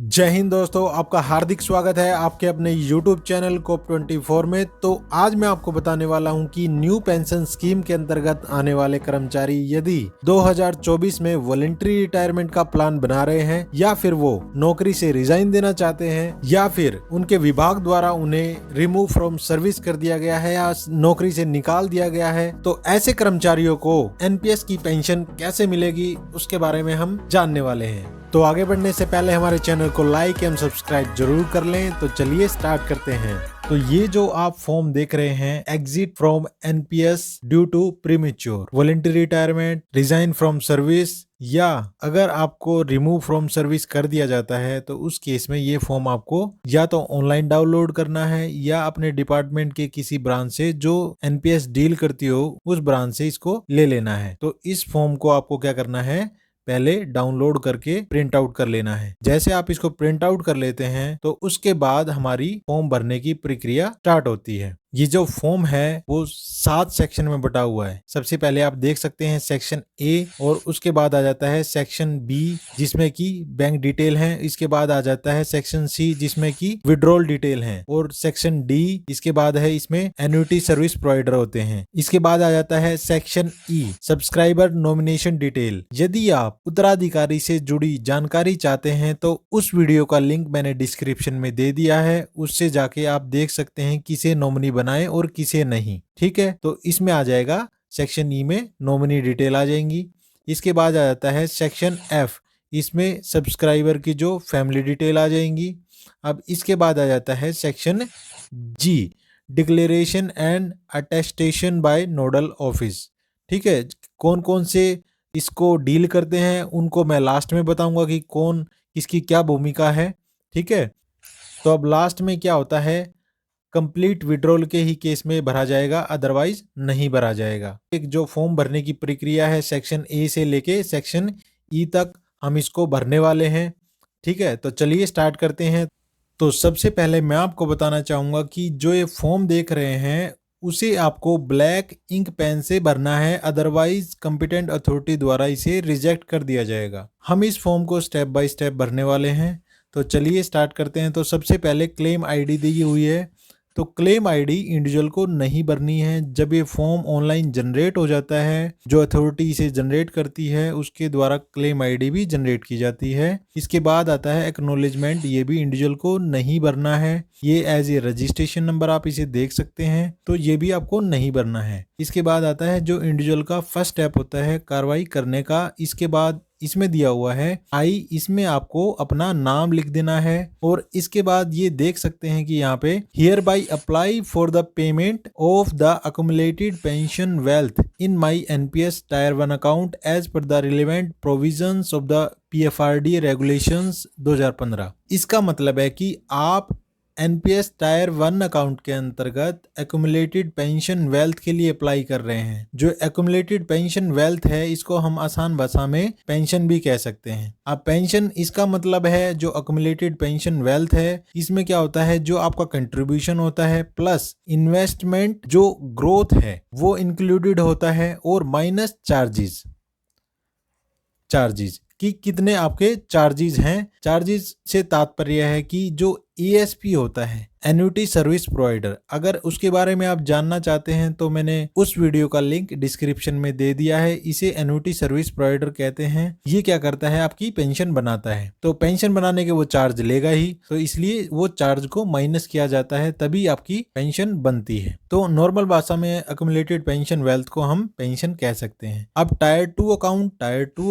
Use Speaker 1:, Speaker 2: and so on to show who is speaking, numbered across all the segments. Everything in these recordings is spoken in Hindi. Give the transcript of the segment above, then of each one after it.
Speaker 1: जय हिंद दोस्तों, आपका हार्दिक स्वागत है आपके अपने YouTube चैनल COP24 में। तो आज मैं आपको बताने वाला हूं कि न्यू पेंशन स्कीम के अंतर्गत आने वाले कर्मचारी यदि 2024 में वॉलंटरी रिटायरमेंट का प्लान बना रहे हैं या फिर वो नौकरी से रिजाइन देना चाहते हैं या फिर उनके विभाग द्वारा उन्हें रिमूव फ्रॉम सर्विस कर दिया गया है या नौकरी से निकाल दिया गया है, तो ऐसे कर्मचारियों को एनपीएस की पेंशन कैसे मिलेगी उसके बारे में हम जानने वाले हैं। तो आगे बढ़ने से पहले हमारे चैनल को लाइक एवं सब्सक्राइब जरूर कर लें। तो चलिए स्टार्ट करते हैं। तो ये जो आप फॉर्म देख रहे हैं, exit from NPS due to premature voluntary retirement, resign from service, या अगर आपको रिमूव फ्रॉम सर्विस कर दिया जाता है तो उस केस में ये फॉर्म आपको या तो ऑनलाइन डाउनलोड करना है या अपने डिपार्टमेंट के किसी ब्रांच से जो एनपीएस डील करती हो उस ब्रांच से इसको ले लेना है। तो इस फॉर्म को आपको क्या करना है, पहले डाउनलोड करके प्रिंट आउट कर लेना है। जैसे आप इसको प्रिंट आउट कर लेते हैं तो उसके बाद हमारी फॉर्म भरने की प्रक्रिया स्टार्ट होती है। ये जो फॉर्म है वो 7 सेक्शन में बटा हुआ है। सबसे पहले आप देख सकते हैं सेक्शन ए, और उसके बाद आ जाता है सेक्शन बी जिसमें कि बैंक डिटेल है। इसके बाद आ जाता है सेक्शन सी जिसमें कि विड्रॉल डिटेल है, और सेक्शन डी इसके बाद है इसमें एन्युटी सर्विस प्रोवाइडर होते हैं। इसके बाद आ जाता है section E, subscriber nomination detail. यदि आप उत्तराधिकारी से जुड़ी जानकारी चाहते हैं तो उस वीडियो का लिंक मैंने डिस्क्रिप्शन में दे दिया है, उससे जाके आप देख सकते हैं किसे नॉमिनी बनाए और किसे नहीं। ठीक है, तो इसमें आ जाएगा सेक्शन ई में नॉमिनी डिटेल आ जाएंगी। इसके बाद आ जाता है सेक्शन एफ, इसमें सब्सक्राइबर की जो फैमिली डिटेल आ जाएंगी। अब इसके बाद आ जाता है section G, declaration and attestation by nodal office. ठीक है, कौन कौन से इसको डील करते हैं उनको मैं लास्ट में बताऊंगा कि कौन किसकी क्या भूमिका है। ठीक है, तो अब लास्ट में क्या होता है, कंप्लीट विड्रॉल के ही केस में भरा जाएगा, अदरवाइज नहीं भरा जाएगा। एक जो फॉर्म भरने की प्रक्रिया है सेक्शन ए से लेके सेक्शन ई तक हम इसको भरने वाले हैं। ठीक है, तो चलिए स्टार्ट करते हैं। तो सबसे पहले मैं आपको बताना चाहूंगा कि जो ये फॉर्म देख रहे हैं उसे आपको ब्लैक इंक पेन से भरना है, अदरवाइज कॉम्पिटेंट अथॉरिटी द्वारा इसे रिजेक्ट कर दिया जाएगा। हम इस फॉर्म को स्टेप बाय स्टेप भरने वाले हैं, तो चलिए स्टार्ट करते हैं। तो सबसे पहले क्लेम आईडी दी हुई है, तो क्लेम आईडी इंडिविजुअल को नहीं भरनी है। जब ये फॉर्म ऑनलाइन जनरेट हो जाता है, जो अथॉरिटी इसे जनरेट करती है उसके द्वारा क्लेम आईडी भी जनरेट की जाती है। इसके बाद आता है एक्नॉलेजमेंट, ये भी इंडिविजुअल को नहीं भरना है। ये एज ए रजिस्ट्रेशन नंबर आप इसे देख सकते हैं, तो ये भी आपको नहीं भरना है। इसके बाद आता है जो इंडिविजुअल का फर्स्ट स्टेप होता है कार्रवाई करने का। इसके बाद इसमें दिया हुआ है आई, इसमें आपको अपना नाम लिख देना है, और इसके बाद ये देख सकते हैं कि यहाँ पे hereby apply for the payment of the accumulated pension wealth in my NPS tier 1 account as per the relevant provisions of the PFRD regulations 2015। इसका मतलब है कि आप एनपीएस टायर 1 अकाउंट के अंतर्गत एक्यूमुलेटेड पेंशन वेल्थ के लिए अप्लाई कर रहे हैं। जो एक्यूमुलेटेड पेंशन वेल्थ है इसको हम आसान भाषा में पेंशन भी कह सकते हैं। अब पेंशन इसका मतलब है जो एक्यूमुलेटेड पेंशन वेल्थ है इसमें क्या होता है, जो आपका कंट्रीब्यूशन होता है प्लस इन्वेस्टमेंट जो ग्रोथ है वो इंक्लूडेड होता है, और माइनस चार्जेस कि कितने आपके चार्जेस हैं। चार्जेस से तात्पर्य है कि जो एएसपी होता है एन्युटी सर्विस प्रोवाइडर, अगर उसके बारे में आप जानना चाहते हैं तो मैंने उस वीडियो का लिंक डिस्क्रिप्शन में दे दिया है। इसे एन्युटी सर्विस प्रोवाइडर कहते हैं। ये क्या करता है, आपकी पेंशन बनाता है। तो पेंशन बनाने के वो चार्ज लेगा ही, तो इसलिए वो चार्ज को माइनस किया जाता है, तभी आपकी पेंशन बनती है। तो नॉर्मल भाषा में एक्यूमुलेटेड पेंशन वेल्थ को हम पेंशन कह सकते हैं। अब टायर 2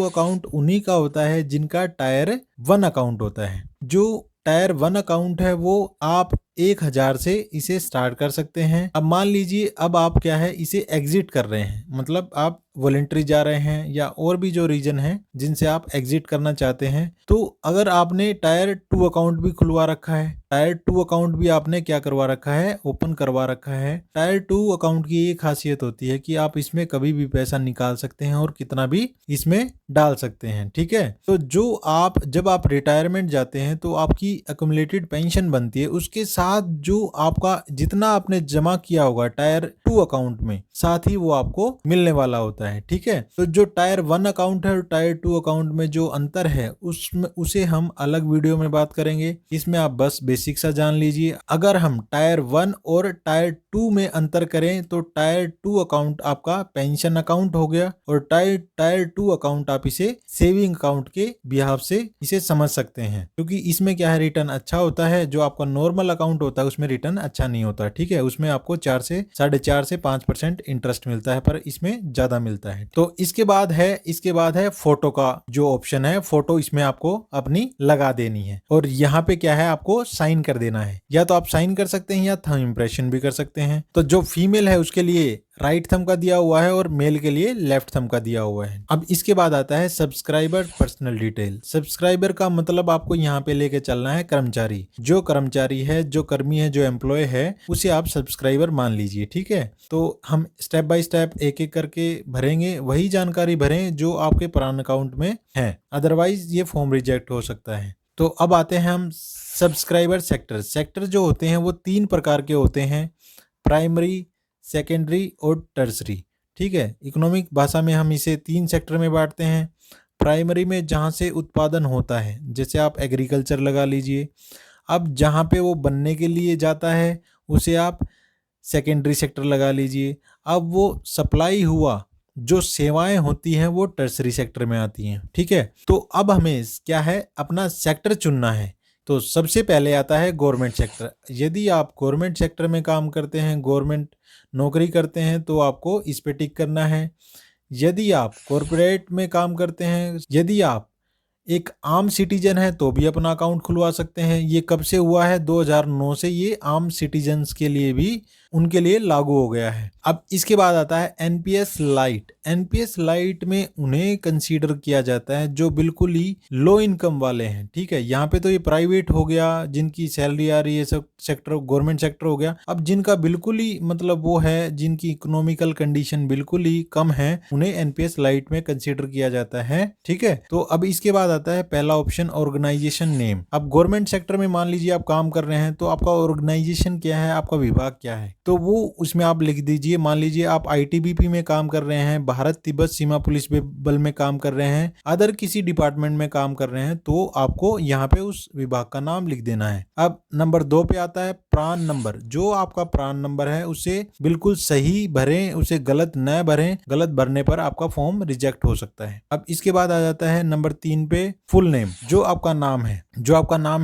Speaker 1: अकाउंट उन्हीं का होता है जिनका टायर 1 अकाउंट होता है। जो टायर 1 अकाउंट है वो आप 1000 से इसे स्टार्ट कर सकते हैं। अब मान लीजिए अब आप क्या है इसे एग्जिट कर रहे हैं, मतलब आप वॉलंटरी जा रहे हैं या और भी जो रीजन है जिनसे आप एग्जिट करना चाहते हैं। तो अगर आपने टायर 2 अकाउंट भी खुलवा रखा है, टायर 2 अकाउंट भी आपने क्या करवा रखा है, ओपन करवा रखा है। टायर 2 अकाउंट की ये खासियत होती है कि आप इसमें कभी भी पैसा निकाल सकते हैं और कितना भी इसमें डाल सकते हैं। ठीक है, तो जब आप रिटायरमेंट जाते हैं तो आपकी एक्यूमुलेटेड पेंशन बनती है, उसके साथ साथ जो आपका जितना आपने जमा किया होगा टायर 2 अकाउंट में, साथ ही वो आपको मिलने वाला होता है। ठीक है, तो जो टायर 1 अकाउंट है और टायर 2 अकाउंट में जो अंतर है उसमें उसे हम अलग वीडियो में बात करेंगे। इसमें आप बस बेसिक सा जान लीजिए। अगर हम टायर 1 और टायर 2 में अंतर करें तो टायर 2 अकाउंट आपका पेंशन अकाउंट हो गया और टायर 2 अकाउंट आप इसे सेविंग अकाउंट के बिहाफ से इसे समझ सकते हैं, क्योंकि इसमें क्या है, रिटर्न अच्छा होता है। जो आपका नॉर्मल अकाउंट होता है उसमें रिटर्न अच्छा नहीं होता। ठीक है, उसमें आपको 4 से 4.5 से 5% इंटरेस्ट मिलता है, पर इसमें ज्यादा मिलता है। तो इसके बाद है फोटो का जो ऑप्शन है, फोटो इसमें आपको अपनी लगा देनी है और यहाँ पे क्या है, आपको साइन कर देना है। या तो आप साइन कर सकते हैं या थंब इंप्रेशन भी कर सकते हैं। तो जो फीमेल है उसके लिए राइट थंब का दिया हुआ है और मेल के लिए लेफ्ट थंब का दिया हुआ है। अब इसके बाद आता है सब्सक्राइबर पर्सनल डिटेल। सब्सक्राइबर का मतलब आपको यहाँ पे लेके चलना है कर्मचारी। जो कर्मचारी है, जो कर्मी है, जो एम्प्लॉय है, उसे आप सब्सक्राइबर मान लीजिए। ठीक है, तो हम स्टेप बाय स्टेप एक एक करके भरेंगे। वही जानकारी भरें जो आपके पुराने अकाउंट में है, अदरवाइज ये फॉर्म रिजेक्ट हो सकता है। तो अब आते हैं हम सब्सक्राइबर सेक्टर। सेक्टर जो होते हैं वो 3 प्रकार के होते हैं, प्राइमरी, सेकेंडरी और टर्सरी। ठीक है, इकोनॉमिक भाषा में हम इसे 3 सेक्टर में बांटते हैं। प्राइमरी में जहाँ से उत्पादन होता है, जैसे आप एग्रीकल्चर लगा लीजिए। अब जहाँ पे वो बनने के लिए जाता है उसे आप सेकेंडरी सेक्टर लगा लीजिए। अब वो सप्लाई हुआ, जो सेवाएं होती हैं वो टर्सरी सेक्टर में आती हैं। ठीक है, तो अब हमें क्या है, अपना सेक्टर चुनना है। तो सबसे पहले आता है गवर्नमेंट सेक्टर। यदि आप गवर्नमेंट सेक्टर में काम करते हैं, गवर्नमेंट नौकरी करते हैं, तो आपको इस पे टिक करना है। यदि आप कॉरपोरेट में काम करते हैं, यदि आप एक आम सिटीजन है तो भी अपना अकाउंट खुलवा सकते हैं। ये कब से हुआ है, 2009 से ये आम सिटीजन्स के लिए भी उनके लिए लागू हो गया है। अब इसके बाद आता है एनपीएस लाइट। एनपीएस लाइट में उन्हें कंसीडर किया जाता है जो बिल्कुल ही लो इनकम वाले हैं। ठीक है, यहाँ पे तो ये प्राइवेट हो गया, जिनकी सैलरी आ रही है, सब सेक्टर गवर्नमेंट सेक्टर हो गया। अब जिनका बिल्कुल ही मतलब वो है, जिनकी इकोनॉमिकल कंडीशन बिल्कुल ही कम है, उन्हें एनपीएस लाइट में कंसीडर किया जाता है। ठीक है, तो अब इसके बाद आता है पहला ऑप्शन ऑर्गेनाइजेशन नेम। अब गवर्नमेंट सेक्टर में मान लीजिए आप काम कर रहे हैं, तो आपका ऑर्गेनाइजेशन क्या है, आपका विभाग क्या है, तो वो उसमें आप लिख दीजिए। मान लीजिए आप आईटीबीपी में काम कर रहे हैं, भारत तिब्बत सीमा पुलिस बल में काम कर रहे हैं, अदर किसी डिपार्टमेंट में काम कर रहे हैं, तो आपको यहाँ पे उस विभाग का नाम लिख देना है। अब नंबर 2 पे आता है प्रान नंबर। जो आपका प्रान नंबर है उसे बिल्कुल सही भरें, उसे गलत न भरें। गलत भरने पर आपका फॉर्म रिजेक्ट हो सकता है। अब इसके बाद आ जाता है नंबर 3 पे फुल नेम। जो आपका नाम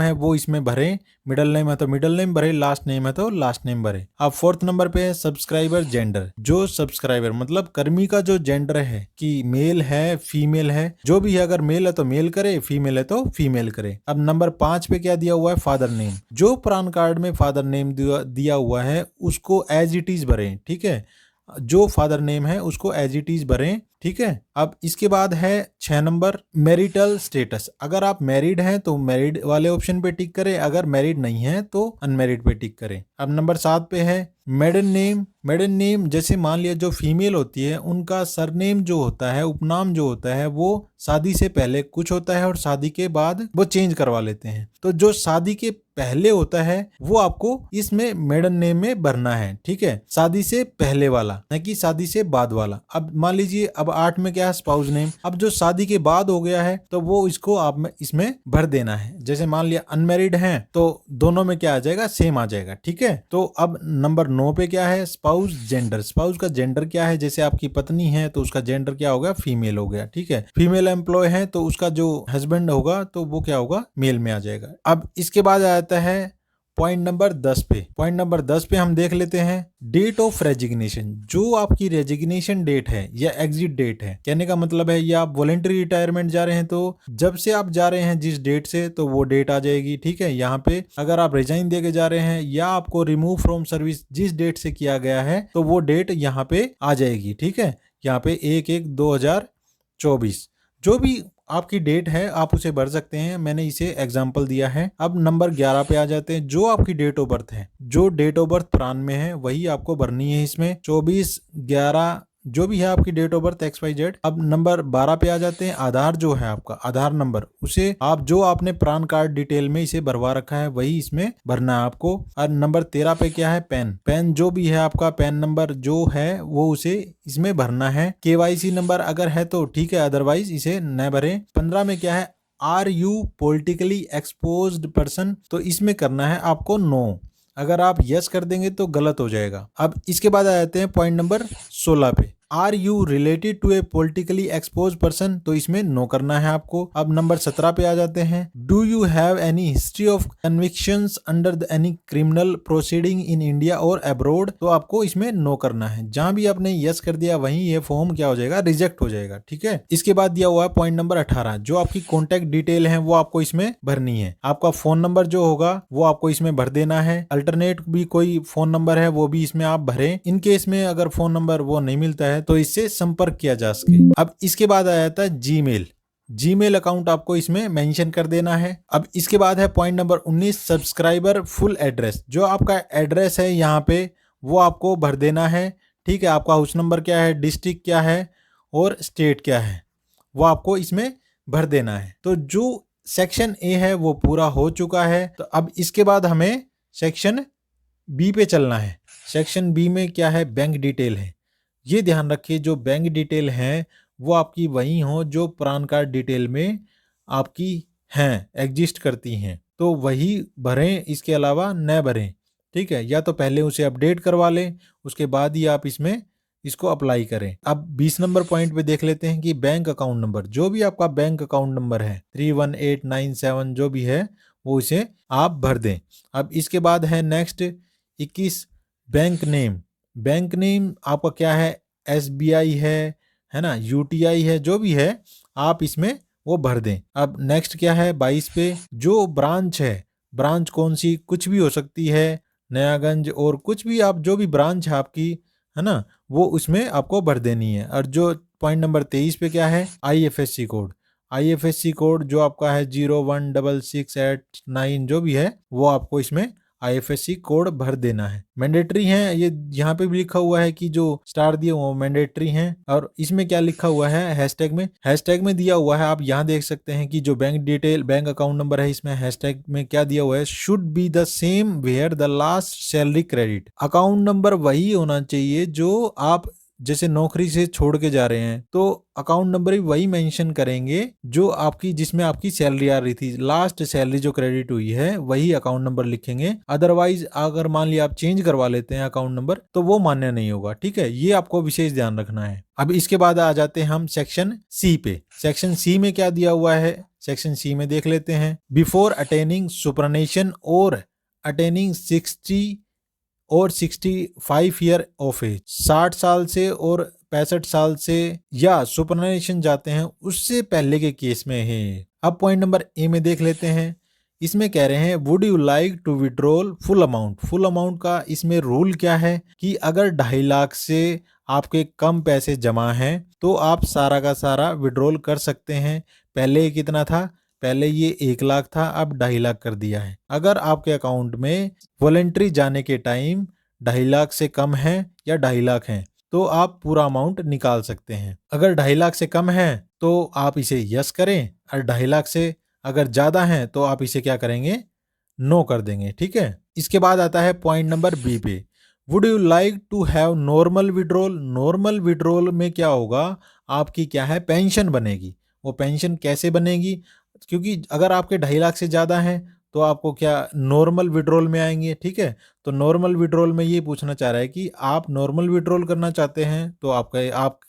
Speaker 1: है वो इसमें भरें। मिडिल नेम है तो मिडिल नेम भरे, लास्ट नेम है तो लास्ट नेम भरे। अब 4th नंबर पे है सब्सक्राइबर जेंडर। जो सब्सक्राइबर मतलब कर्मी का जो जेंडर है कि मेल है, फीमेल है, जो भी है, अगर मेल है तो मेल करे, फीमेल है तो फीमेल करे। अब नंबर 5 पे क्या दिया हुआ है, फादर नेम। जो पैन कार्ड में फादर नेम दिया हुआ है उसको एज इट इज भरें। ठीक है, जो फादर नेम है उसको एज इट इज भरें। ठीक है, अब इसके बाद है 6 नंबर मैरिटल स्टेटस। अगर आप मैरिड हैं तो मैरिड वाले ऑप्शन पे टिक करें, अगर मैरिड नहीं है तो अनमैरिड पे टिक करें। अब नंबर 7 पे है मेडन नेम। मेडन नेम जैसे मान लिया जो फीमेल होती है उनका सरनेम जो होता है, उपनाम जो होता है, वो शादी से पहले कुछ होता है और शादी के बाद वो चेंज करवा लेते हैं। तो जो शादी के पहले होता है वो आपको इसमें मेडन नेम में भरना है। ठीक है, शादी से पहले वाला, न कि शादी से बाद वाला। अब मान लीजिए अब 8 में क्या है, स्पाउस नेम। अब जो शादी के बाद हो गया है तो वो इसको आप में इसमें भर देना है। जैसे मान लिया अनमैरिड हैं तो दोनों में क्या आ जाएगा, सेम आ जाएगा। ठीक है, तो अब नंबर 9 पे क्या है, स्पाउस जेंडर। स्पाउस का जेंडर क्या है, जैसे आपकी पत्नी है तो उसका जेंडर क्या होगा, फीमेल हो गया। ठीक है, फीमेल एम्प्लॉय है तो उसका जो हस्बैंड होगा तो वो क्या होगा, मेल में आ जाएगा। अब इसके बाद आता है पॉइंट नंबर 10 पे। पॉइंट नंबर 10 पे हम देख लेते हैं डेट ऑफ रेजिग्नेशन। जो आपकी रेजिग्नेशन डेट है या एग्जिट डेट है, कहने का मतलब है या आप वॉलेंटरी रिटायरमेंट जा रहे हैं तो जब से आप जा रहे हैं जिस डेट से, तो वो डेट आ जाएगी। ठीक है, यहाँ पे अगर आप रिजाइन दे के जा रहे हैं या आपको रिमूव फ्रॉम सर्विस जिस डेट से किया गया है तो वो डेट यहाँ पे आ जाएगी। ठीक है, यहाँ पे 1/1/2024 जो भी आपकी डेट है आप उसे भर सकते हैं। मैंने इसे एग्जाम्पल दिया है। अब नंबर 11 पे आ जाते हैं। जो आपकी डेट ऑफ बर्थ है, जो डेट ऑफ बर्थ प्रान में है वही आपको भरनी है। इसमें 24/11 जो भी है आपकी डेट ऑफ बर्थ XYZ। अब नंबर 12 पे आ जाते हैं। आधार जो है आपका आधार नंबर, उसे आप जो आपने पैन कार्ड डिटेल में इसे भरवा रखा है वही इसमें भरना है आपको। और नंबर 13 पे क्या है, पैन जो भी है आपका पैन नंबर जो है वो उसे इसमें भरना है। KYC नंबर अगर है तो ठीक है, अदरवाइज इसे न भरें। 15 में क्या है, are you politically exposed person, तो इसमें करना है आपको नो। अगर आप यस कर देंगे तो गलत हो जाएगा। अब इसके बाद आ जाते हैं पॉइंट नंबर 16 पे, are you related to a politically expose person, तो इसमें नो करना है आपको। अब नंबर 17 पे आ जाते हैं, do you have any history of convictions under any criminal proceeding in India और अब्रोड, तो आपको इसमें नो करना है। जहां भी आपने यस कर दिया वहीं ये फॉर्म क्या हो जाएगा, रिजेक्ट हो जाएगा। ठीक है, इसके बाद दिया हुआ है पॉइंट नंबर 18, जो आपकी कॉन्टेक्ट डिटेल है वो आपको इसमें भरनी है। आपका फोन नंबर जो होगा वो आपको इसमें भर देना है। अल्टरनेट भी कोई फोन नंबर है वो भी इसमें आप भरें। इन केस में अगर फोन नंबर वो नहीं मिलता है तो इससे संपर्क किया जा सके। अब इसके बाद आ जाता है जीमेल अकाउंट आपको इसमें मेंशन कर देना है। अब इसके बाद है point number 19, subscriber full address, जो आपका एड्रेस है यहाँ पे वो आपको भर देना है। ठीक है, आपका हाउस नंबर क्या है, डिस्ट्रिक्ट क्या है और स्टेट क्या है, वो आपको इसमें भर देना है। तो जो सेक्शन ए है वो पूरा हो चुका है। तो अब इसके बाद हमें सेक्शन बी पे चलना है। सेक्शन बी में क्या है, बैंक डिटेल है। ये ध्यान रखिए जो बैंक डिटेल हैं वो आपकी वही हो जो पैन कार्ड डिटेल में आपकी हैं, एग्जिस्ट करती हैं, तो वही भरें, इसके अलावा न भरें। ठीक है, या तो पहले उसे अपडेट करवा लें, उसके बाद ही आप इसमें इसको अप्लाई करें। अब 20 नंबर पॉइंट पे देख लेते हैं कि बैंक अकाउंट नंबर, जो भी आपका बैंक अकाउंट नंबर है 31897 जो भी है वो इसे आप भर दें। अब इसके बाद है नेक्स्ट 21, बैंक नेम आपका क्या है, SBI है ना, UTI है, जो भी है आप इसमें वो भर दें। अब नेक्स्ट क्या है 22 पे, जो ब्रांच है, ब्रांच कौन सी, कुछ भी हो सकती है, नयागंज और कुछ भी, आप जो भी ब्रांच है आपकी है ना वो उसमें आपको भर देनी है। और जो पॉइंट नंबर 23 पे क्या है, IFSC कोड जो आपका है 016689 जो भी है वो आपको इसमें IFSC कोड भर देना है। मैंडेटरी है, ये यहाँ पे भी लिखा हुआ है कि जो स्टार दिए वो मैंडेटरी हैं। और इसमें क्या लिखा हुआ है, हैशटैग में दिया हुआ है। आप यहाँ देख सकते हैं कि जो bank detail, bank account number है, इसमें हैशटैग में क्या दिया हुआ है, should be the same where the last salary credit. Account number वही होना चाहिए जो आप जैसे नौकरी से छोड़ के जा रहे हैं तो अकाउंट नंबर भी वही मेंशन करेंगे जो आपकी, जिसमें आपकी सैलरी आ रही थी, लास्ट सैलरी जो क्रेडिट हुई है वही अकाउंट नंबर लिखेंगे। अदरवाइज अगर मान लिया आप चेंज करवा लेते हैं अकाउंट नंबर तो वो मान्य नहीं होगा। ठीक है, ये आपको विशेष ध्यान रखना है। अब इसके बाद आ जाते हैं हम सेक्शन सी पे। सेक्शन सी में क्या दिया हुआ है, सेक्शन सी में देख लेते हैं, बिफोर अटेनिंग सुपरनेशन और अटेनिंग 60 और 65 ईयर ऑफ एज, 60 साल से और 65 साल से या सुपरनेशन जाते हैं उससे पहले के केस में है। अब पॉइंट नंबर ए में देख लेते हैं। इसमें कह रहे हैं would you like to withdrawal full amount का इसमें रूल क्या है कि अगर 2.5 लाख से आपके कम पैसे जमा हैं तो आप सारा का सारा विड्रॉल कर सकते हैं। पहले कितना था, पहले ये 1 लाख था, अब 2.5 लाख कर दिया है। अगर आपके अकाउंट में वॉलेंट्री जाने के टाइम 2.5 लाख से कम है या 2.5 लाख है तो आप पूरा अमाउंट निकाल सकते हैं। अगर 2.5 लाख से कम है तो आप इसे यस करें, और 2.5 लाख से अगर ज्यादा है तो आप इसे क्या करेंगे, नो कर देंगे। ठीक है, इसके बाद आता है पॉइंट नंबर बी पे, would you like to have normal withdrawal में क्या होगा, आपकी क्या है, पेंशन बनेगी। वो पेंशन कैसे बनेगी, क्योंकि अगर आपके 2.5 लाख से ज़्यादा हैं तो आपको क्या नॉर्मल विड्रॉल में आएंगे। ठीक है, तो नॉर्मल विड्रॉल में ये पूछना चाह रहा है कि आप नॉर्मल विड्रॉल करना चाहते हैं तो आप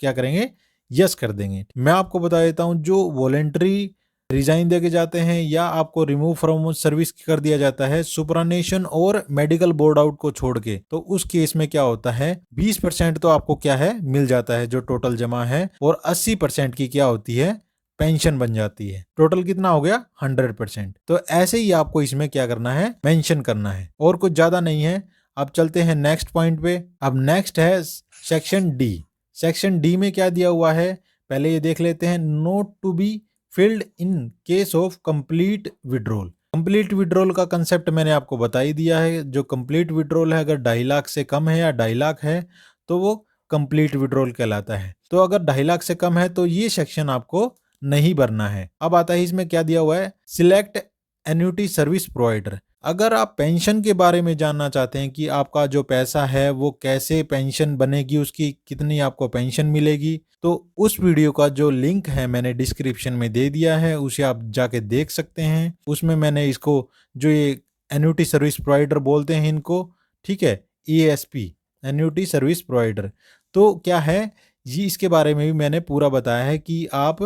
Speaker 1: क्या करेंगे, यस कर देंगे। मैं आपको बता देता हूँ, जो वॉलेंट्री रिजाइन दे के जाते हैं या आपको रिमूव फ्रॉम सर्विस कर दिया जाता है सुपरनेशन और मेडिकल बोर्ड आउट को छोड़ के, तो उस केस में क्या होता है 20% तो आपको क्या है मिल जाता है जो टोटल जमा है, और 80% की क्या होती है, पेंशन बन जाती है। टोटल कितना हो गया 100%। तो ऐसे ही आपको इसमें क्या करना है, मेंशन करना है, और कुछ ज्यादा नहीं है। अब चलते हैं नेक्स्ट पॉइंट पे। अब नेक्स्ट है सेक्शन डी। सेक्शन डी में क्या दिया हुआ है, पहले ये देख लेते हैं, note to be filled in case of complete withdrawal. Complete withdrawal का कंसेप्ट मैंने आपको बता ही दिया है। जो कंप्लीट विड्रॉल है, अगर 2.5 लाख से कम है या 2.5 लाख है तो वो कंप्लीट विड्रॉल कहलाता है। तो अगर 2.5 लाख से कम है तो ये सेक्शन आपको नहीं भरना है। अब आता है इसमें क्या दिया हुआ है, सिलेक्ट एन्युटी सर्विस प्रोवाइडर। अगर आप पेंशन के बारे में जानना चाहते हैं कि आपका जो पैसा है वो कैसे पेंशन बनेगी, उसकी कितनी आपको पेंशन मिलेगी, तो उस वीडियो का जो लिंक है मैंने डिस्क्रिप्शन में दे दिया है, उसे आप जाके देख सकते हैं। उसमें मैंने इसको जो ये एन्युटी सर्विस प्रोवाइडर बोलते हैं इनको, ठीक है, ESP एन्युटी सर्विस प्रोवाइडर, तो क्या है ये इसके बारे में भी मैंने पूरा बताया है कि आप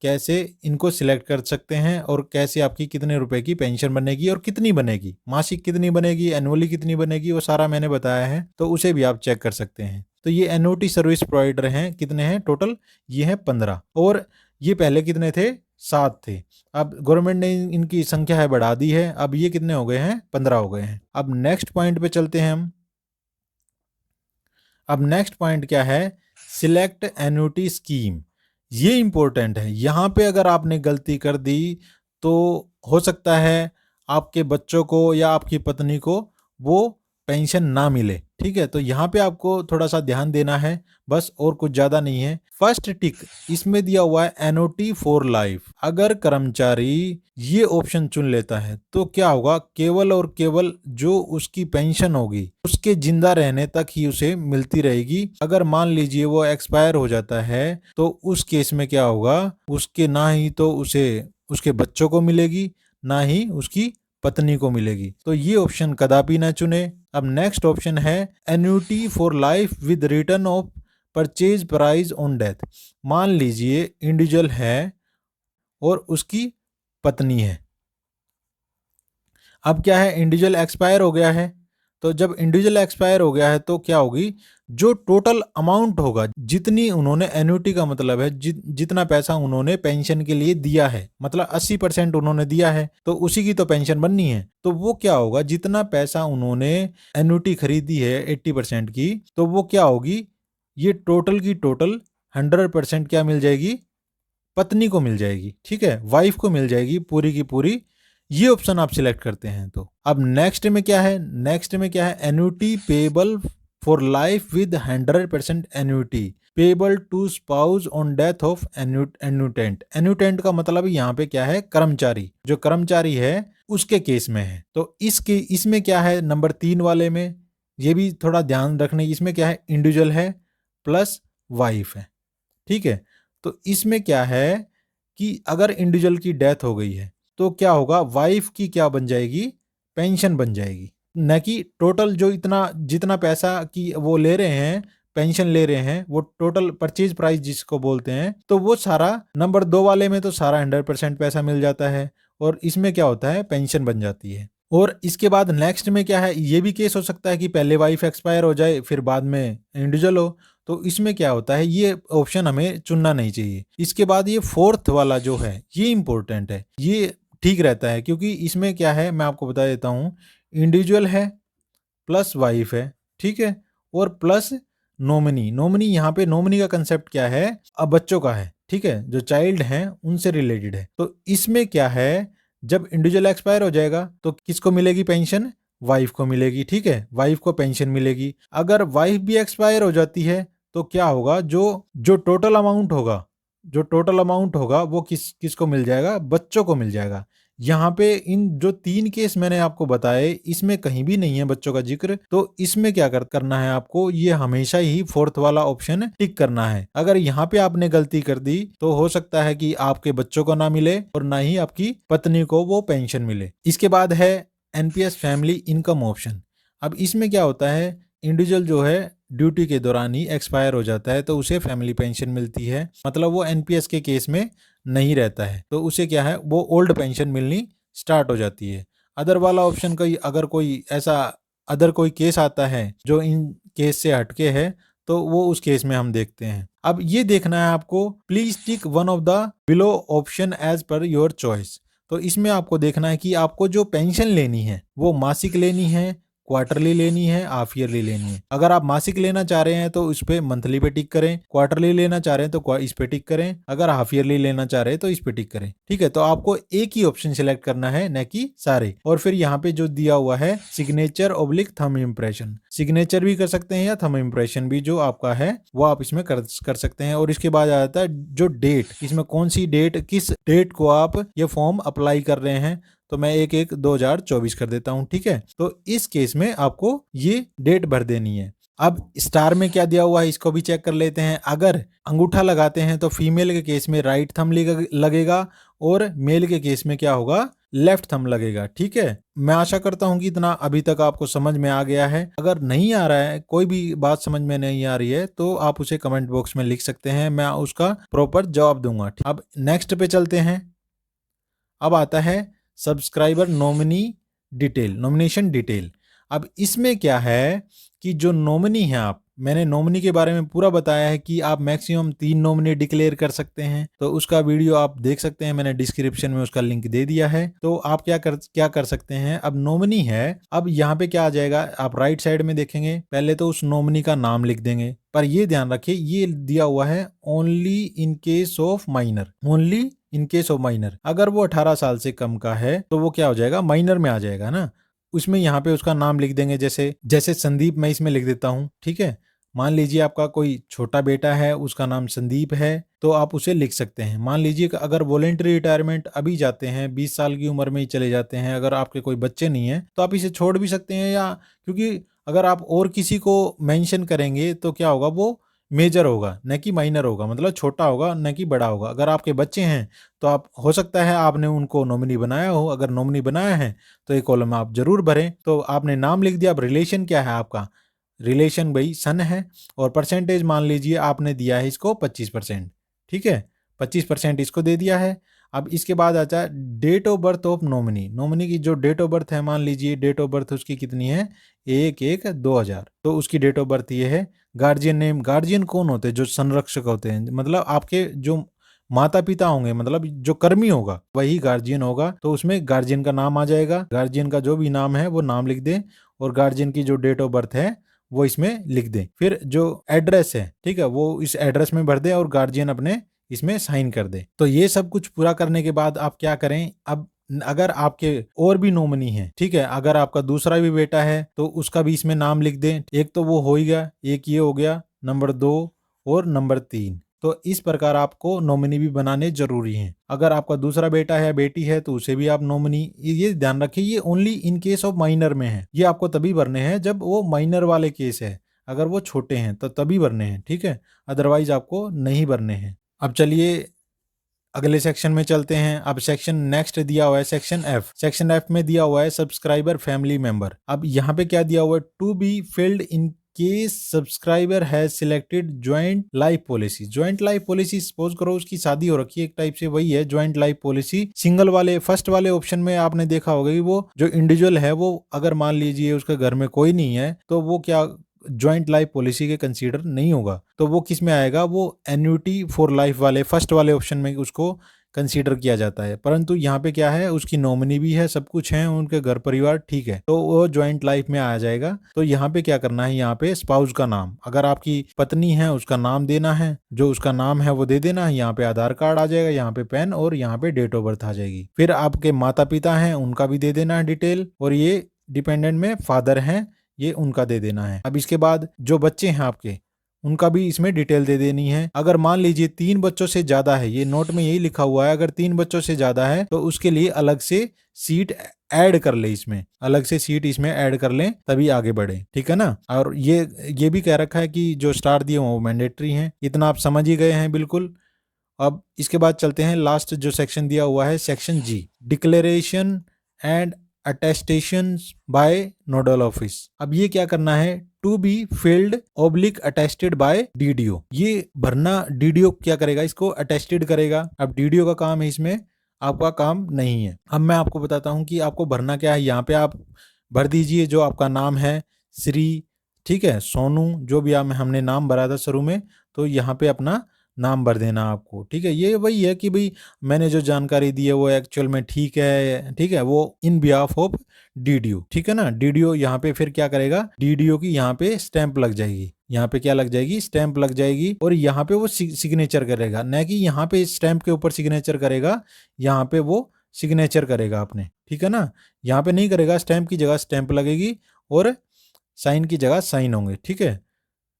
Speaker 1: कैसे इनको सिलेक्ट कर सकते हैं और कैसे आपकी कितने रुपए की पेंशन बनेगी और कितनी बनेगी, मासिक कितनी बनेगी, एनुअली कितनी बनेगी, वो सारा मैंने बताया है, तो उसे भी आप चेक कर सकते हैं। तो ये एन्युटी सर्विस प्रोवाइडर हैं, कितने हैं टोटल, ये हैं 15, और ये पहले कितने थे, 7 थे। अब गवर्नमेंट ने इनकी संख्या है बढ़ा दी है, अब ये कितने हो गए हैं, 15 हो गए हैं। अब नेक्स्ट पॉइंट पे चलते हैं हम। अब नेक्स्ट पॉइंट क्या है, सिलेक्ट एन्युटी स्कीम। ये इंपॉर्टेंट है, यहाँ पे अगर आपने गलती कर दी तो हो सकता है आपके बच्चों को या आपकी पत्नी को वो पेंशन ना मिले, ठीक है। तो यहाँ पे आपको थोड़ा सा ध्यान देना है बस, और कुछ ज्यादा नहीं है। फर्स्ट टिक इसमें दिया हुआ है एनओटी फॉर लाइफ। अगर कर्मचारी ये ऑप्शन चुन लेता है तो क्या होगा, केवल और केवल जो उसकी पेंशन होगी उसके जिंदा रहने तक ही उसे मिलती रहेगी। अगर मान लीजिए वो एक्सपायर हो जाता है तो उस केस में क्या होगा, उसके ना ही तो उसे उसके बच्चों को मिलेगी, ना ही उसकी पत्नी को मिलेगी। तो ये ऑप्शन कदापि ना चुने। अब नेक्स्ट ऑप्शन है annuity for life with return of purchase price on death. मान लीजिए इंडिविजुअल है और उसकी पत्नी है। अब क्या है, इंडिविजुअल एक्सपायर हो गया है, तो जब इंडिविजुअल एक्सपायर हो गया है तो क्या होगी, जो टोटल अमाउंट होगा, जितनी उन्होंने एन्युटी का मतलब है जितना पैसा उन्होंने पेंशन के लिए दिया है, मतलब 80% उन्होंने दिया है तो उसी की तो पेंशन बननी है। तो वो क्या होगा, जितना पैसा उन्होंने एन्युटी खरीदी है 80% की, तो वो क्या होगी, ये टोटल की टोटल 100% क्या मिल जाएगी, पत्नी को मिल जाएगी, ठीक है, वाइफ को मिल जाएगी पूरी की पूरी। ये ऑप्शन आप सिलेक्ट करते हैं। तो अब नेक्स्ट में क्या है, नेक्स्ट में क्या है, annuity payable for life with 100% annuity payable to spouse on death of annuitant. Annuitant का मतलब यहाँ पे क्या है, कर्मचारी, जो कर्मचारी है उसके केस में है। तो इसके इसमें क्या है, नंबर 3 वाले में ये भी थोड़ा ध्यान रखने, इसमें क्या है, इंडिविजुअल है प्लस वाइफ है, ठीक है। तो इसमें क्या है कि अगर इंडिविजुअल की डेथ हो गई है तो क्या होगा, वाइफ की क्या बन जाएगी, पेंशन बन जाएगी, न कि टोटल जो इतना जितना पैसा की वो ले रहे हैं, पेंशन ले रहे हैं, वो टोटल परचेज प्राइस जिसको बोलते हैं, तो वो सारा नंबर 2 वाले में तो सारा 100% पैसा मिल जाता है और इसमें क्या होता है, पेंशन बन जाती है। और इसके बाद नेक्स्ट में क्या है, ये भी केस हो सकता है कि पहले वाइफ एक्सपायर हो जाए फिर बाद में इंडिविजुअल हो, तो इसमें क्या होता है, ये ऑप्शन हमें चुनना नहीं चाहिए। इसके बाद ये 4th वाला जो है ये इंपॉर्टेंट है, ये ठीक रहता है, क्योंकि इसमें क्या है मैं आपको बता देता हूँ, इंडिविजुअल है प्लस वाइफ है, ठीक है, और प्लस नॉमिनी। नॉमिनी यहाँ पे नॉमिनी का कंसेप्ट क्या है, अब बच्चों का है, ठीक है, जो चाइल्ड हैं उनसे रिलेटेड है। तो इसमें क्या है, जब इंडिविजुअल एक्सपायर हो जाएगा तो किसको मिलेगी पेंशन, वाइफ को मिलेगी, ठीक है, वाइफ को पेंशन मिलेगी। अगर वाइफ भी एक्सपायर हो जाती है तो क्या होगा, जो जो टोटल अमाउंट होगा, जो टोटल अमाउंट होगा वो किसको मिल जाएगा, बच्चों को मिल जाएगा। यहाँ पे इन जो 3 केस मैंने आपको बताए इसमें कहीं भी नहीं है बच्चों का जिक्र, तो इसमें क्या करना है आपको, ये हमेशा ही 4th वाला ऑप्शन टिक करना है। अगर यहाँ पे आपने गलती कर दी तो हो सकता है कि आपके बच्चों को ना मिले और ना ही आपकी पत्नी को वो पेंशन मिले। इसके बाद है एनपीएस फैमिली इनकम ऑप्शन। अब इसमें क्या होता है, इंडिविजुअल जो है ड्यूटी के दौरान ही एक्सपायर हो जाता है तो उसे फैमिली पेंशन मिलती है, मतलब वो एनपीएस के केस में नहीं रहता है, तो उसे क्या है, वो ओल्ड पेंशन मिलनी स्टार्ट हो जाती है। अदर वाला ऑप्शन का अगर कोई ऐसा अदर कोई केस आता है जो इन केस से हटके है तो वो उस केस में हम देखते हैं। अब ये देखना है आपको, please tick one of the below option as per your choice. तो इसमें आपको देखना है कि आपको जो पेंशन लेनी है वो मासिक लेनी है, क्वार्टरली लेनी है, हाफ ईयरली लेनी है। अगर आप मासिक लेना चाह रहे हैं तो इस पे मंथली पे टिक करें, क्वार्टरली लेना चाह रहे हैं तो इस पे टिक करें, अगर हाफ ईयरली लेना चाह रहे हैं तो इस पे टिक करें। ठीक है, तो आपको एक ही ऑप्शन सिलेक्ट करना है, न कि सारे। और फिर यहाँ पे जो दिया हुआ है signature oblique thumb impression, signature भी कर सकते हैं या थंब इम्प्रेशन भी जो आपका है वो आप इसमें कर सकते हैं। और इसके बाद आ जाता है जो डेट, इसमें कौन सी डेट, किस डेट को आप ये फॉर्म अप्लाई कर रहे हैं, तो मैं 1/1/2024 कर देता हूं। ठीक है, तो इस केस में आपको ये डेट भर देनी है। अब स्टार में क्या दिया हुआ है इसको भी चेक कर लेते हैं। अगर अंगूठा लगाते हैं तो फीमेल के केस में राइट थंब लगेगा और मेल के केस में क्या होगा, लेफ्ट थंब लगेगा। ठीक है, मैं आशा करता हूं कि इतना अभी तक आपको समझ में आ गया है। अगर नहीं आ रहा है, कोई भी बात समझ में नहीं आ रही है, तो आप उसे कमेंट बॉक्स में लिख सकते हैं, मैं उसका प्रॉपर जवाब दूंगा। अब नेक्स्ट पे चलते हैं। अब आता है सब्सक्राइबर नॉमिनेशन डिटेल। अब इसमें क्या है कि जो नॉमिनी है मैंने नॉमिनी के बारे में पूरा बताया है कि आप मैक्सिमम 3 नॉमिनी डिक्लेयर कर सकते हैं, तो उसका वीडियो आप देख सकते हैं, मैंने डिस्क्रिप्शन में उसका लिंक दे दिया है। तो आप क्या कर सकते हैं, अब नॉमिनी है, अब यहाँ पे क्या आ जाएगा, आप राइट साइड में देखेंगे, पहले तो उस नॉमिनी का नाम लिख देंगे, पर ये ध्यान रखिए ये दिया हुआ है only in case of minor, only in case of minor. अगर वो 18 साल से कम का है तो वो क्या हो जाएगा, माइनर में आ जाएगा ना। उसमें यहाँ पे उसका नाम लिख देंगे, जैसे संदीप मैं इसमें लिख देता हूँ। ठीक है, मान लीजिए आपका कोई छोटा बेटा है, उसका नाम संदीप है, तो आप उसे लिख सकते हैं। मान लीजिए कि अगर वॉलेंटरी रिटायरमेंट अभी जाते हैं, 20 साल की उम्र में ही चले जाते हैं, अगर आपके कोई बच्चे नहीं है तो आप इसे छोड़ भी सकते हैं, या क्योंकि अगर आप और किसी को मेंशन करेंगे तो क्या होगा, वो मेजर होगा न कि माइनर होगा, मतलब छोटा होगा न कि बड़ा होगा। अगर आपके बच्चे हैं तो आप हो सकता है आपने उनको नॉमिनी बनाया हो, अगर नॉमिनी बनाया है तो एक कॉलम आप जरूर भरें। तो आपने नाम लिख दिया, अब रिलेशन क्या है आपका, रिलेशन भाई सन है, और परसेंटेज मान लीजिए आपने दिया है इसको 25%। ठीक है, 25% इसको दे दिया है। अब इसके बाद आता है date of birth of nominee. Nominee की जो डेट ऑफ बर्थ है, मान लीजिए डेट ऑफ बर्थ उसकी कितनी है, 1/1/2000, तो उसकी डेट ऑफ बर्थ ये है। गार्जियन नेम, गार्जियन कौन होते हैं, जो संरक्षक होते हैं, मतलब आपके जो माता पिता होंगे, मतलब जो कर्मी होगा वही गार्जियन होगा, तो उसमें गार्जियन का नाम आ जाएगा। गार्जियन का जो भी नाम है वो नाम लिख दें, और गार्जियन की जो डेट ऑफ बर्थ है वो इसमें लिख दें। फिर जो एड्रेस है, ठीक है, वो इस एड्रेस में भर दें और गार्जियन अपने इसमें साइन कर दे। तो ये सब कुछ पूरा करने के बाद आप क्या करें, अब अगर आपके और भी नॉमिनी है, ठीक है, अगर आपका दूसरा भी बेटा है तो उसका भी इसमें नाम लिख दें। एक तो वो हो ही गया, एक ये हो गया, नंबर 2 और नंबर 3। तो इस प्रकार आपको नॉमिनी भी बनाने जरूरी हैं। अगर आपका दूसरा बेटा है, बेटी है, तो उसे भी आप नॉमिनी, ये ध्यान रखिए ये only in case of minor में है। ये आपको तभी भरने हैं जब वो माइनर वाले केस है, अगर वो छोटे हैं तो तभी भरने हैं। ठीक है, अदरवाइज आपको नहीं भरने हैं। अब चलिए अगले सेक्शन में चलते हैं। अब सेक्शन नेक्स्ट दिया हुआ है सेक्शन एफ। सेक्शन एफ में दिया हुआ है सब्सक्राइबर फैमिली मेंबर। अब यहाँ पे क्या दिया हुआ है, to be filled in case subscriber has selected joint life policy. Joint life policy, suppose करो उसकी शादी हो रखी है, एक टाइप से वही है ज्वाइंट लाइफ पॉलिसी। सिंगल वाले फर्स्ट वाले ऑप्शन में आपने देखा होगा कि वो जो इंडिविजुअल है, वो अगर मान लीजिए उसके घर में कोई नहीं है तो वो क्या ज्वाइंट लाइफ पॉलिसी के कंसीडर नहीं होगा। तो वो किस में आएगा, वो एन्युटी फॉर लाइफ वाले फर्स्ट वाले ऑप्शन में उसको कंसीडर किया जाता है। परंतु यहाँ पे क्या है, उसकी नॉमिनी भी है, सब कुछ है, उनके घर परिवार ठीक है, तो वो ज्वाइंट लाइफ में आ जाएगा। तो यहाँ पे क्या करना है, यहाँ पे स्पाउस का नाम, अगर आपकी पत्नी है उसका नाम देना है, जो उसका नाम है वो दे देना है। यहाँ पे आधार कार्ड आ जाएगा, यहाँ पे पेन, और यहाँ पे डेट ऑफ बर्थ आ जाएगी। फिर आपके माता पिता हैं उनका भी दे देना है डिटेल, और ये डिपेंडेंट में फादर हैं, ये उनका दे देना है। अब इसके बाद जो बच्चे हैं आपके, उनका भी इसमें डिटेल दे देनी है। अगर मान लीजिए 3 बच्चों से ज्यादा है, ये नोट में यही लिखा हुआ है, अगर 3 बच्चों से ज्यादा है तो उसके लिए अलग से सीट ऐड कर ले, इसमें अलग से सीट इसमें ऐड कर लें तभी आगे बढ़े। ठीक है ना। और ये भी कह रखा है कि जो स्टार दिए वो मैंडेटरी हैं। इतना आप समझ ही गए हैं बिल्कुल। अब इसके बाद चलते हैं लास्ट जो सेक्शन दिया हुआ है, section G, declaration and attestation by nodal office. अब ये क्या करना है, to be filled oblique attested by DDO. ये भरना डीडीओ क्या करेगा, इसको अटेस्टेड करेगा। अब डीडीओ का काम है, इसमें आपका काम नहीं है। अब मैं आपको बताता हूं कि आपको भरना क्या है। यहाँ पे आप भर दीजिए जो आपका नाम है, श्री, ठीक है, सोनू, जो भी हमने नाम भरा था शुरू में, तो यहाँ पे अपना नाम भर देना आपको। ठीक है, ये वही है कि भाई मैंने जो जानकारी दी है वो एक्चुअल में ठीक है, ठीक है, वो इन बिहाफ ऑफ डीडीओ, ठीक है ना। डीडीओ यहाँ पे फिर क्या करेगा, डीडीओ की यहाँ पे स्टैंप लग जाएगी, यहाँ पे क्या लग जाएगी, स्टैंप लग जाएगी, और यहाँ पे वो सिग्नेचर करेगा, न कि यहाँ पे स्टैंप के ऊपर सिग्नेचर करेगा, यहाँ पे वो सिग्नेचर करेगा अपने, ठीक है ना। यहाँ पे नहीं करेगा, स्टैंप की जगह स्टैंप लगेगी और साइन की जगह साइन होंगे, ठीक है।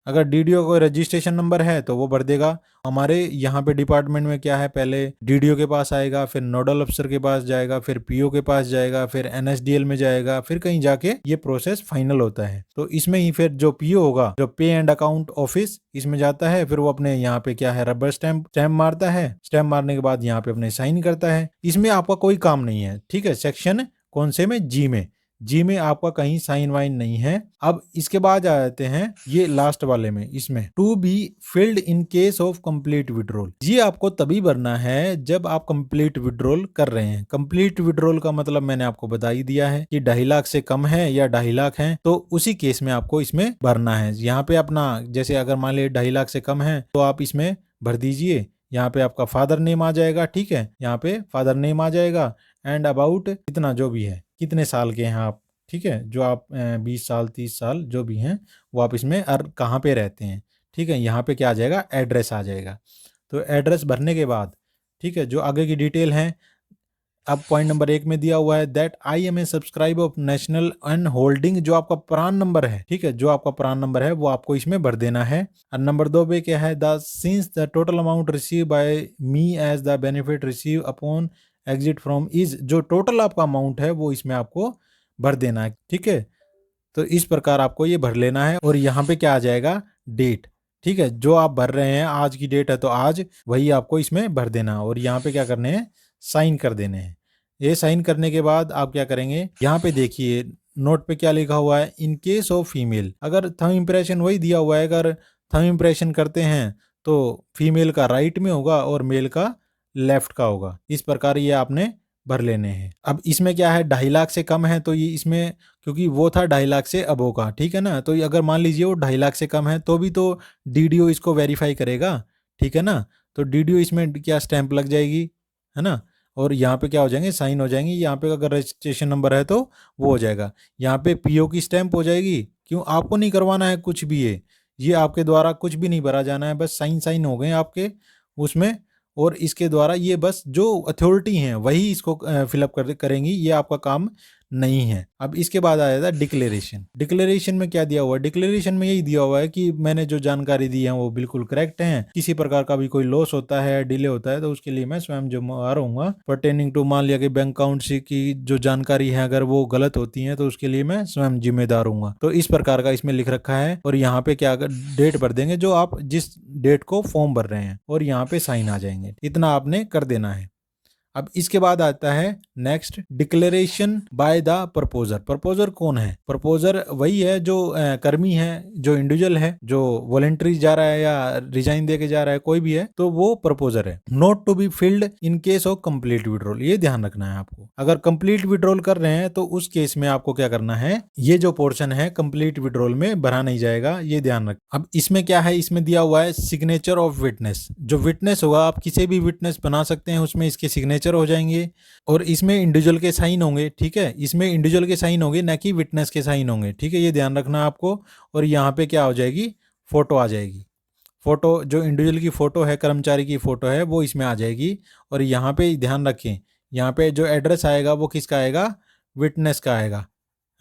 Speaker 1: अगर डीडीओ को रजिस्ट्रेशन नंबर है तो वो भर देगा। हमारे यहाँ पे डिपार्टमेंट में क्या है, पहले डीडीओ के पास आएगा, फिर नोडल अफसर के पास जाएगा, फिर पीओ के पास जाएगा, फिर एनएसडीएल में जाएगा, फिर कहीं जाके ये प्रोसेस फाइनल होता है। तो इसमें ही फिर जो पीओ होगा, जो पे एंड अकाउंट ऑफिस, इसमें जाता है, फिर वो अपने यहाँ पे क्या है, रबर स्टैंप मारता है। स्टैंप मारने के बाद यहाँ पे अपने साइन करता है। इसमें आपका कोई काम नहीं है, ठीक है। सेक्शन कौन से में, जी में आपका कहीं साइन वाइन नहीं है। अब इसके बाद आ जाते हैं ये लास्ट वाले में, इसमें to be filled in case of complete withdrawal. ये आपको तभी भरना है जब आप कंप्लीट विड्रॉल कर रहे हैं। कंप्लीट विड्रॉल का मतलब मैंने आपको बता ही दिया है कि 2.5 लाख से कम है या 2.5 लाख है, तो उसी केस में आपको इसमें भरना है। यहाँ पे अपना, जैसे अगर मान लीजिए 2.5 लाख से कम है तो आप इसमें भर दीजिए। यहाँ पे आपका फादर नेम आ जाएगा, ठीक है, यहाँ पे फादर नेम आ जाएगा, एंड अबाउट इतना जो भी है, कितने साल के हैं आप, ठीक है, जो आप 20 साल 30 साल जो भी हैं वो आप इसमें कहाँ पे रहते हैं, ठीक है। यहाँ पे क्या आ जाएगा, एड्रेस आ जाएगा। तो एड्रेस भरने के बाद, ठीक है, जो आगे की डिटेल है, अब पॉइंट नंबर 1 में दिया हुआ है that I am a subscriber of national and holding, जो आपका प्रान नंबर है, ठीक है, जो आपका प्रान नंबर है वो आपको इसमें भर देना है। और नंबर 2 पे क्या है, the since the total amount receive by me as the benefit receive upon exit from is, जो टोटल आपका अमाउंट है वो इसमें आपको भर देना है, ठीक है। तो इस प्रकार आपको ये भर लेना है। और यहाँ पे क्या आ जाएगा, डेट, ठीक है, जो आप भर रहे हैं, आज की डेट है तो आज वही आपको इसमें भर देना। और यहाँ पे क्या करने हैं, साइन कर देने हैं। ये साइन करने के बाद आप क्या करेंगे, यहाँ पे देखिए नोट पे क्या लिखा हुआ है, इन केस ऑफ फीमेल, अगर थंब इम्प्रेशन वही दिया हुआ है, अगर थंब इम्प्रेशन करते हैं तो फीमेल का राइट में होगा और मेल का लेफ्ट का होगा। इस प्रकार ये आपने भर लेने हैं। अब इसमें क्या है, 2.5 लाख से कम है तो ये इसमें, क्योंकि वो था 2.5 लाख से अबो का, ठीक है ना। तो ये अगर मान लीजिए वो 2.5 लाख से कम है तो भी तो डीडीओ इसको वेरीफाई करेगा, ठीक है ना। तो डीडीओ इसमें क्या स्टैंप लग जाएगी, है ना। और यहाँ पे क्या हो जाएंगे, साइन हो जाएंगे। यहाँ पे अगर रजिस्ट्रेशन नंबर है तो वो हो जाएगा। यहाँ पे पीओ की स्टैंप हो जाएगी। क्यों, आपको नहीं करवाना है कुछ भी, ये आपके द्वारा कुछ भी नहीं भरा जाना है, बस साइन हो गए आपके उसमें। और इसके द्वारा ये बस जो अथॉरिटी हैं वही इसको फिलअप करेंगी, ये आपका काम नहीं है। अब इसके बाद आ जाता है डिक्लेरेशन। डिक्लेरेशन में क्या दिया हुआ है, डिक्लेरेशन में यही दिया हुआ है कि मैंने जो जानकारी दी है वो बिल्कुल करेक्ट है। किसी प्रकार का भी कोई लॉस होता है, डिले होता है, तो उसके लिए मैं स्वयं जिम्मेदार रहूंगा। परटेनिंग टू, मान लिया कि बैंक अकाउंट से की जो जानकारी है अगर वो गलत होती है तो उसके लिए मैं स्वयं जिम्मेदार रहूंगा। तो इस प्रकार का इसमें लिख रखा है। और यहाँ पे क्या डेट भर देंगे जो आप जिस डेट को फॉर्म भर रहे हैं, और यहाँ पे साइन आ जाएंगे। इतना आपने कर देना है। अब इसके बाद आता है next, declaration by the proposer. Proposer कौन है, प्रपोजर वही है जो कर्मी है, जो इंडिविजुअल है, जो वॉलेंट्री जा रहा है या रिजाइन दे के जा रहा है, कोई भी है तो वो प्रपोजर है। Not to be filled in case of complete withdrawal, ये ध्यान रखना है आपको। अगर कंप्लीट विड्रॉल कर रहे हैं तो उस केस में आपको क्या करना है, ये जो पोर्शन है कंप्लीट विड्रॉल में भरा नहीं जाएगा, ये ध्यान रख। अब इसमें क्या है, इसमें दिया हुआ है सिग्नेचर ऑफ विटनेस। जो विटनेस होगा, आप किसी भी विटनेस बना सकते हैं, उसमें इसके सिग्नेचर हो जाएंगे। और इसमें इंडिविजुअल के साइन होंगे, ठीक है, इसमें इंडिविजुअल के साइन होंगे, ना कि विटनेस के साइन होंगे, ठीक है, ये ध्यान रखना आपको। और यहाँ पे क्या हो जाएगी, फोटो आ जाएगी। फोटो जो इंडिविजुअल की फोटो है, कर्मचारी की फोटो है, वो इसमें आ जाएगी। और यहाँ पे ध्यान रखें, यहाँ पे जो एड्रेस आएगा वो किसका आएगा, विटनेस का आएगा,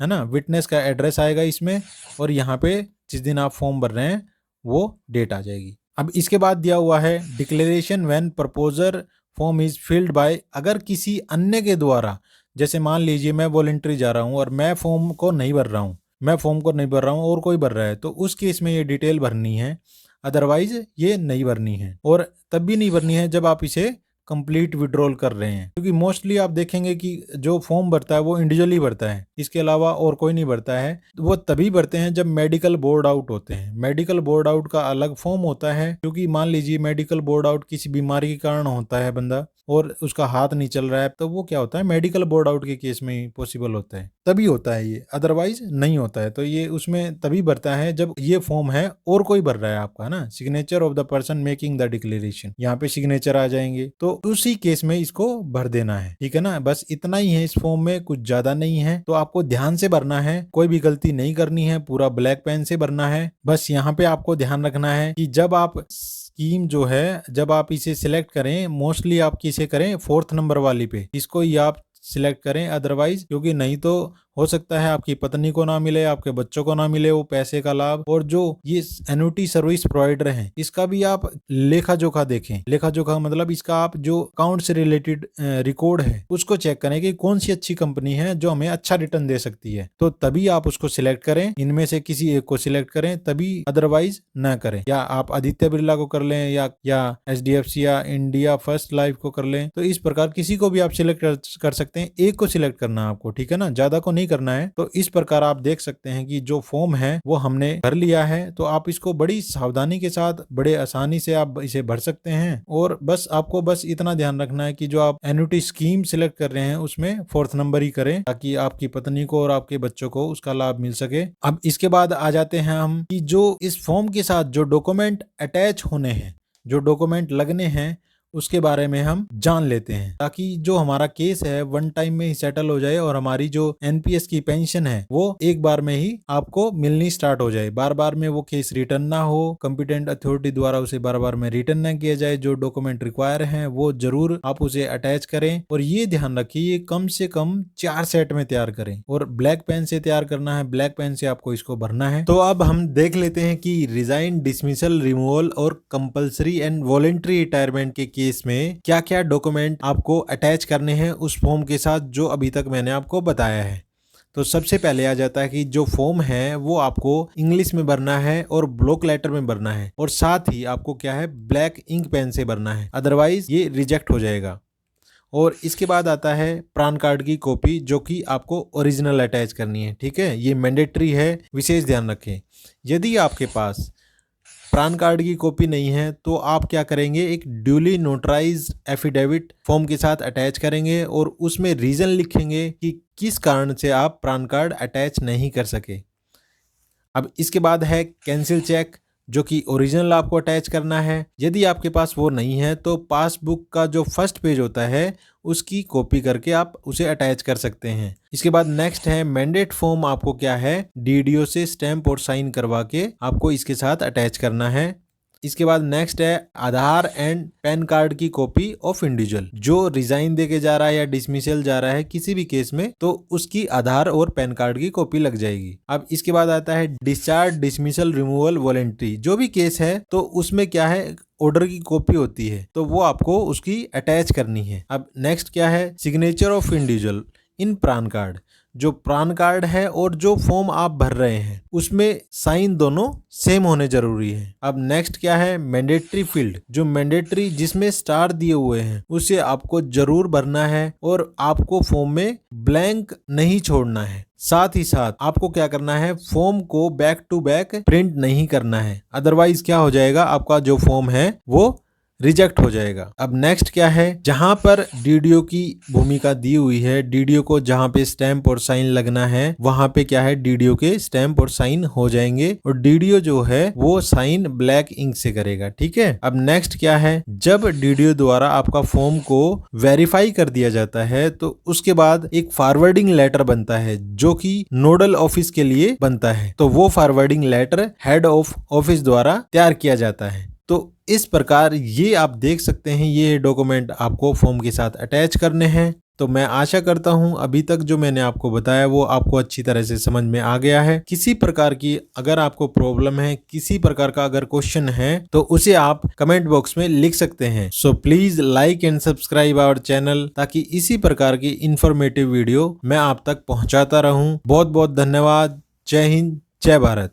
Speaker 1: है ना, विटनेस का एड्रेस आएगा इसमें। और यहाँ पे जिस दिन आप फॉर्म भर रहे हैं वो डेट आ जाएगी। अब इसके बाद दिया हुआ है declaration when proposer form is filled by, अगर किसी अन्य के द्वारा, जैसे मान लीजिए मैं वॉलंटरी जा रहा हूं और मैं फॉर्म को नहीं भर रहा हूं, और कोई भर रहा है, तो उस केस में ये डिटेल भरनी है, अदरवाइज ये नहीं भरनी है। और तब भी नहीं भरनी है जब आप इसे कंप्लीट विड्रॉल कर रहे हैं, क्योंकि मोस्टली आप देखेंगे कि जो फॉर्म भरता है वो इंडिविजुअली भरता है, इसके अलावा और कोई नहीं भरता है। वो तभी भरते हैं जब मेडिकल बोर्ड आउट होते हैं। मेडिकल बोर्ड आउट का अलग फॉर्म होता है, क्योंकि मान लीजिए मेडिकल बोर्ड आउट किसी बीमारी के कारण होता है बंदा, और उसका हाथ नहीं चल रहा है, तो वो क्या होता है मेडिकल बोर्ड आउट के केस में पॉसिबल होता है, तभी होता है ये, अदरवाइज नहीं होता है। तो ये उसमें तभी भरता है जब ये फॉर्म है और कोई भर रहा है आपका ना, signature of the person making the declaration, यहाँ पे सिग्नेचर आ जाएंगे, तो उसी केस में इसको भर देना है, ठीक है ना। बस इतना ही है इस फॉर्म में, कुछ ज्यादा नहीं है। तो आपको ध्यान से भरना है, कोई भी गलती नहीं करनी है, पूरा ब्लैक पेन से भरना है। बस यहाँ पे आपको ध्यान रखना है कि जब आप स्कीम जो है, जब आप इसे सिलेक्ट करें, मोस्टली आप किसे करें 4th नंबर वाली पे, इसको ही आप सिलेक्ट करें, अदरवाइज क्योंकि नहीं तो हो सकता है आपकी पत्नी को ना मिले, आपके बच्चों को ना मिले वो पैसे का लाभ। और जो ये एन्युटी सर्विस प्रोवाइडर हैं, इसका भी आप लेखा जोखा देखें। लेखा जोखा मतलब इसका आप जो अकाउंट से रिलेटेड रिकॉर्ड है उसको चेक करें कि कौन सी अच्छी कंपनी है जो हमें अच्छा रिटर्न दे सकती है, तो तभी आप उसको सिलेक्ट करें। इनमें से किसी एक को सिलेक्ट करें तभी, अदरवाइज ना करें। या आप आदित्य बिरला को कर लें या HDFC या इंडिया फर्स्ट लाइफ को कर लें, तो इस प्रकार किसी को भी आप सिलेक्ट कर सकते हैं। एक को सिलेक्ट करना है आपको, ठीक है ना, ज्यादा को नहीं करना है। तो इस प्रकार आप देख सकते हैं कि जो फॉर्म है वो हमने भर लिया है। तो आप इसको बड़ी सावधानी के साथ, बड़े आसानी से आप इसे भर सकते हैं। और बस आपको बस इतना ध्यान रखना है कि जो आप एन्युटी स्कीम सिलेक्ट कर रहे हैं उसमें 4th नंबर ही करें, ताकि आपकी पत्नी को और आपके बच्चों को उसका लाभ मिल सके। अब इसके बाद आ जाते हैं हम कि जो इस फॉर्म के साथ जो डॉक्यूमेंट अटैच होने हैं, जो डॉक्यूमेंट लगने हैं, उसके बारे में हम जान लेते हैं, ताकि जो हमारा केस है वन टाइम में ही सेटल हो जाए और हमारी जो NPS की पेंशन है वो एक बार में ही आपको मिलनी स्टार्ट हो जाए। बार बार में वो केस रिटर्न ना हो, कॉम्पिटेंट अथॉरिटी द्वारा उसे बार बार में रिटर्न ना किया जाए। जो डॉक्यूमेंट रिक्वायर हैं वो जरूर आप उसे अटैच करें। और ये ध्यान रखिए कम से कम 4 सेट में तैयार करें, और ब्लैक पेन से तैयार करना है, ब्लैक पेन से आपको इसको भरना है। तो अब हम देख लेते हैं कि रिजाइन, डिसमिसल, रिमूवल और कंपलसरी एंड वॉलेंट्री रिटायरमेंट के केस में क्या क्या डॉक्यूमेंट आपको अटैच करने हैं उस फॉर्म के साथ, जो अभी तक मैंने आपको बताया है। तो सबसे पहले आ जाता है कि जो फॉर्म है वो आपको इंग्लिश में भरना है और ब्लॉक लेटर में भरना है, और साथ ही आपको क्या है ब्लैक इंक पेन से भरना है, अदरवाइज ये रिजेक्ट हो जाएगा। और इसके बाद आता है पैन कार्ड की कॉपी, जो कि आपको ओरिजिनल अटैच करनी है, ठीक है, ये मैंडेटरी है, विशेष ध्यान रखें। यदि आपके पास पैन कार्ड की कॉपी नहीं है तो आप क्या करेंगे, एक ड्यूली नोटराइज्ड एफिडेविट फॉर्म के साथ अटैच करेंगे और उसमें रीजन लिखेंगे कि किस कारण से आप पैन कार्ड अटैच नहीं कर सके। अब इसके बाद है कैंसिल चेक, जो कि ओरिजिनल आपको अटैच करना है। यदि आपके पास वो नहीं है तो पासबुक का जो फर्स्ट पेज होता है उसकी कॉपी करके आप उसे अटैच कर सकते हैं। इसके बाद नेक्स्ट है मैंडेट फॉर्म, आपको क्या है DDO से स्टैंप और साइन करवा के आपको इसके साथ अटैच करना है। इसके बाद नेक्स्ट है आधार एंड पैन कार्ड की कॉपी ऑफ इंडिविजुअल, जो रिजाइन देके जा रहा है या डिसमिसल जा रहा है किसी भी केस में, तो उसकी आधार और पैन कार्ड की कॉपी लग जाएगी। अब इसके बाद आता है डिस्चार्ज, डिसमिसल, रिमूवल, वॉलेंट्री, जो भी केस है तो उसमें क्या है ऑर्डर की कॉपी होती है, तो वो आपको उसकी अटैच करनी है। अब नेक्स्ट क्या है signature of individual in pan card, जो पैन कार्ड है और जो फॉर्म आप भर रहे हैं उसमें साइन दोनों सेम होने जरूरी है। अब नेक्स्ट क्या है मैंडेटरी फील्ड, जो मैंडेटरी जिसमें स्टार दिए हुए हैं उसे आपको जरूर भरना है और आपको फॉर्म में ब्लैंक नहीं छोड़ना है। साथ ही साथ आपको क्या करना है, फॉर्म को बैक टू बैक प्रिंट नहीं करना है, अदरवाइज क्या हो जाएगा आपका जो फॉर्म है वो रिजेक्ट हो जाएगा। अब नेक्स्ट क्या है, जहां पर DDO की भूमिका दी हुई है, DDO को जहां पे स्टैंप और साइन लगना है वहां पे क्या है DDO के स्टैंप और साइन हो जाएंगे, और DDO जो है वो साइन ब्लैक इंक से करेगा, ठीक है। अब नेक्स्ट क्या है, जब DDO द्वारा आपका फॉर्म को वेरीफाई कर दिया जाता है तो उसके बाद एक फॉरवर्डिंग लेटर बनता है जो कि नोडल ऑफिस के लिए बनता है, तो वो forwarding letter head of office द्वारा तैयार किया जाता है। तो इस प्रकार ये आप देख सकते हैं, ये डॉक्यूमेंट आपको फॉर्म के साथ अटैच करने हैं। तो मैं आशा करता हूं अभी तक जो मैंने आपको बताया वो आपको अच्छी तरह से समझ में आ गया है। किसी प्रकार की अगर आपको प्रॉब्लम है, किसी प्रकार का अगर क्वेश्चन है तो उसे आप कमेंट बॉक्स में लिख सकते हैं। So please like and subscribe our channel, ताकि इसी प्रकार की इंफॉर्मेटिव वीडियो मैं आप तक पहुंचाता रहूं। बहुत बहुत धन्यवाद। जय हिंद, जय भारत।